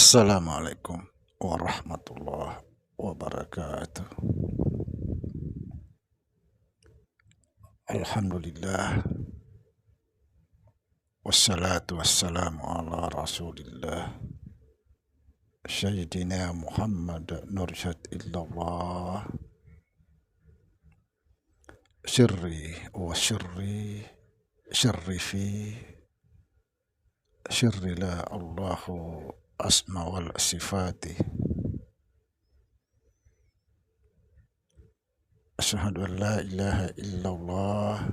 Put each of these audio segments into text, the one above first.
Assalamualaikum warahmatullahi wabarakatuh. Alhamdulillah, wassalatu wassalamu ala rasulillah, Sayyidina Muhammad nursyad illallah, sirri wa sirri fi sirri la Allahu asma wal sifati. Asyhadu an la ilaha illallah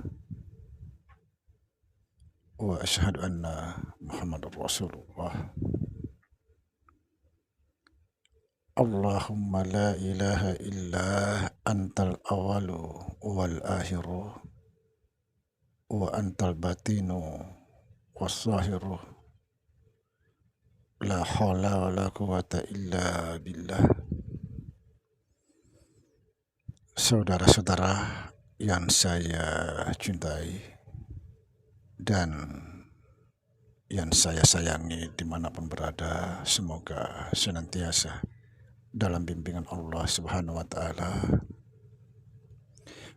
wa asyhadu anna Muhammadar Rasulullah. Allahumma la ilaha illa antal awalu wal akhiru wa antal batinu was zahiru, la haula wa la quwata illa billah. Saudara-saudara yang saya cintai dan yang saya sayangi dimanapun berada, semoga senantiasa dalam bimbingan Allah Subhanahu wa Ta'ala,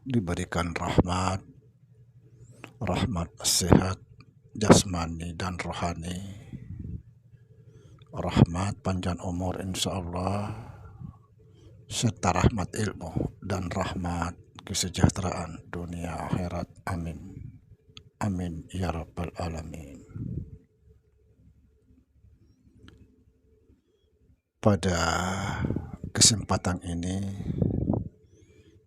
diberikan rahmat sehat jasmani dan rohani, rahmat panjang umur insya Allah, serta rahmat ilmu dan rahmat kesejahteraan dunia akhirat. Amin amin ya rabbal alamin. Pada kesempatan ini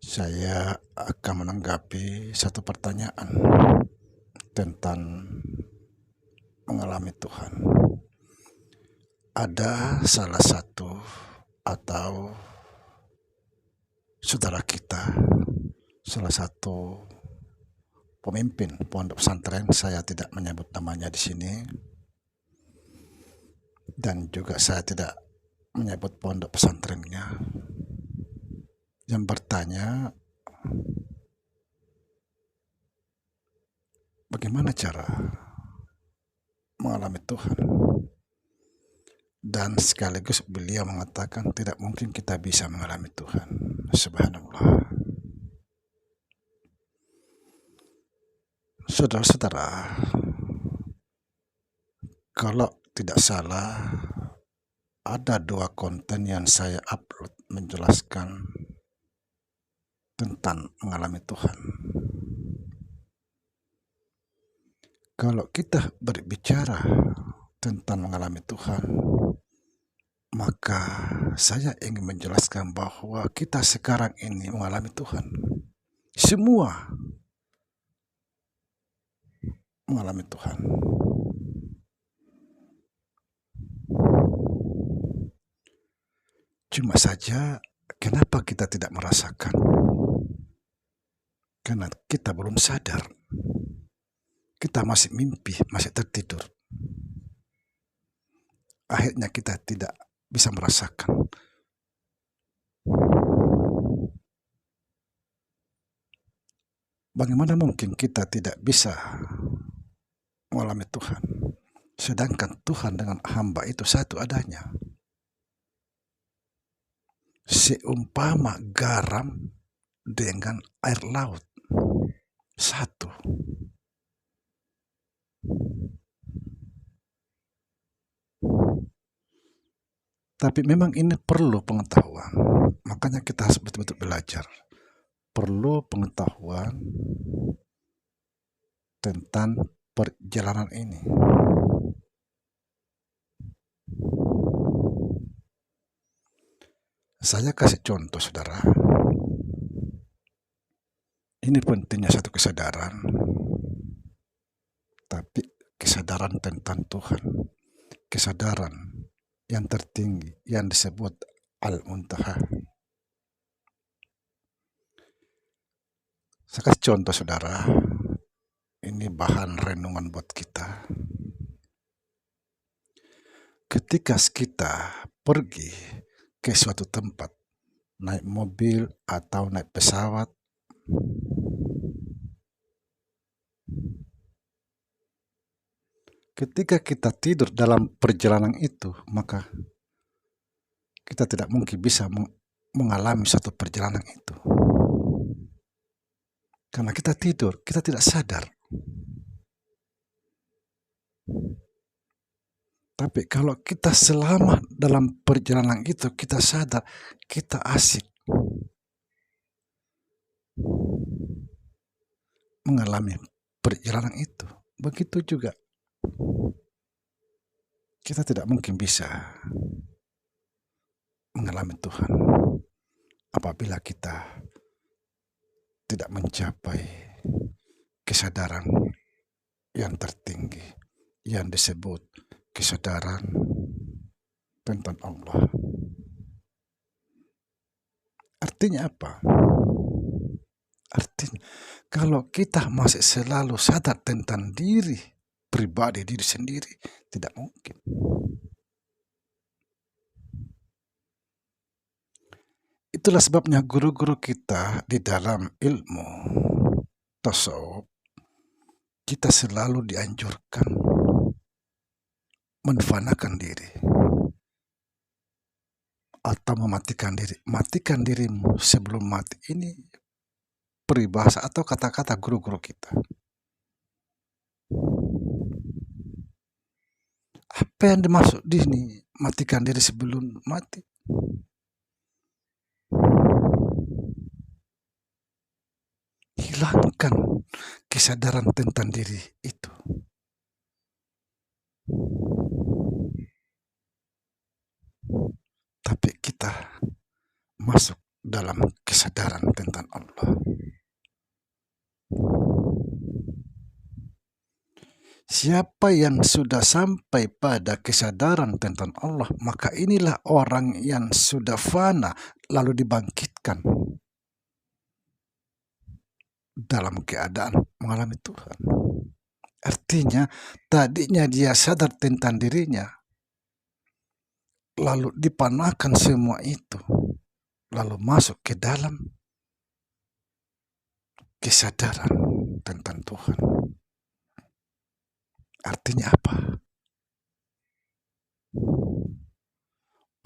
saya akan menanggapi satu pertanyaan tentang mengalami Tuhan. Ada salah satu atau saudara kita, salah satu pemimpin pondok pesantren, saya tidak menyebut namanya di sini, dan juga saya tidak menyebut pondok pesantrennya, yang bertanya, bagaimana cara mengalami Tuhan? Dan sekaligus beliau mengatakan tidak mungkin kita bisa mengalami Tuhan. Subhanallah. Saudara-saudara, kalau tidak salah ada 2 konten yang saya upload menjelaskan tentang mengalami Tuhan. Kalau kita berbicara tentang mengalami Tuhan, maka saya ingin menjelaskan bahwa kita sekarang ini mengalami Tuhan. Semua mengalami Tuhan. Cuma saja, kenapa kita tidak merasakan? Karena kita belum sadar. Kita masih mimpi, masih tertidur. Akhirnya kita tidak bisa merasakan. Bagaimana mungkin kita tidak bisa mengalami Tuhan, sedangkan Tuhan dengan hamba itu satu adanya. Seumpama garam dengan air laut, satu. Tapi memang ini perlu pengetahuan, makanya kita harus betul-betul belajar. Perlu pengetahuan tentang perjalanan ini. Saya kasih contoh, saudara. Ini pentingnya satu kesadaran, tapi kesadaran tentang Tuhan, kesadaran yang tertinggi yang disebut Al-Muntaha. Saya kasih contoh, saudara. Ini bahan renungan buat kita. Ketika kita pergi ke suatu tempat, naik mobil atau naik pesawat, ketika kita tidur dalam perjalanan itu, maka kita tidak mungkin bisa mengalami satu perjalanan itu. Karena kita tidur, kita tidak sadar. Tapi kalau kita selama dalam perjalanan itu, kita sadar, kita asik mengalami perjalanan itu. Begitu juga kita tidak mungkin bisa mengalami Tuhan apabila kita tidak mencapai kesadaran yang tertinggi, yang disebut kesadaran tentang Allah. Artinya apa? Artinya kalau kita masih selalu sadar tentang diri pribadi, diri sendiri, tidak mungkin. Itulah sebabnya guru-guru kita di dalam ilmu tasawuf, kita selalu dianjurkan menfanakan diri atau mematikan diri. Matikan dirimu sebelum mati, ini peribahasa atau kata-kata guru-guru kita. Apa yang dimaksud di sini matikan diri sebelum mati? Hilangkan kesadaran tentang diri itu. Tapi kita masuk dalam kesadaran tentang Allah. Siapa yang sudah sampai pada kesadaran tentang Allah, maka inilah orang yang sudah fana lalu dibangkitkan dalam keadaan mengalami Tuhan. Artinya tadinya dia sadar tentang dirinya, lalu dipanahkan semua itu, lalu masuk ke dalam kesadaran tentang Tuhan. Artinya apa?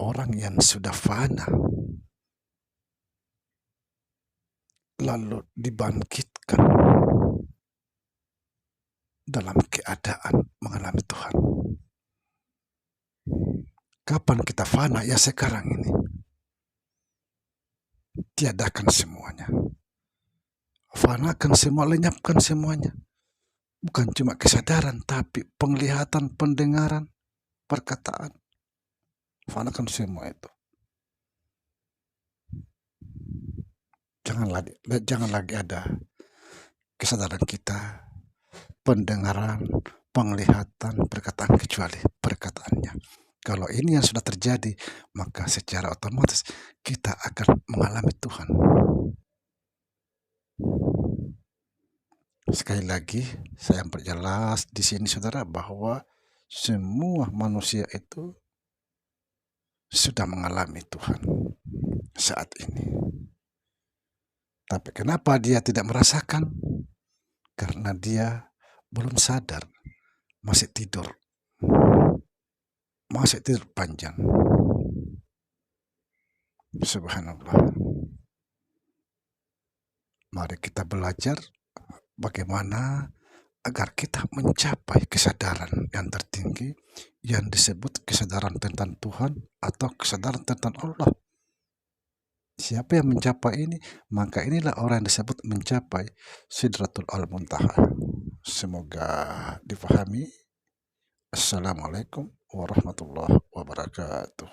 Orang yang sudah fana lalu dibangkitkan dalam keadaan mengalami Tuhan. Kapan kita fana? Ya sekarang ini. Tiadakan semuanya. Fanakan semua, lenyapkan semuanya. Bukan cuma kesadaran, tapi penglihatan, pendengaran, perkataan. Fanakan semua itu. Jangan lagi ada kesadaran kita, pendengaran, penglihatan, perkataan, kecuali perkataannya. Kalau ini yang sudah terjadi, maka secara otomatis kita akan mengalami Tuhan. Sekali lagi, saya memperjelas di sini saudara bahwa semua manusia itu sudah mengalami Tuhan saat ini. Tapi kenapa dia tidak merasakan? Karena dia belum sadar, masih tidur panjang. Subhanallah. Mari kita belajar bagaimana agar kita mencapai kesadaran yang tertinggi yang disebut kesadaran tentang Tuhan atau kesadaran tentang Allah. Siapa yang mencapai ini, maka inilah orang yang disebut mencapai Sidratul Muntaha. Semoga difahami. Assalamualaikum warahmatullahi wabarakatuh.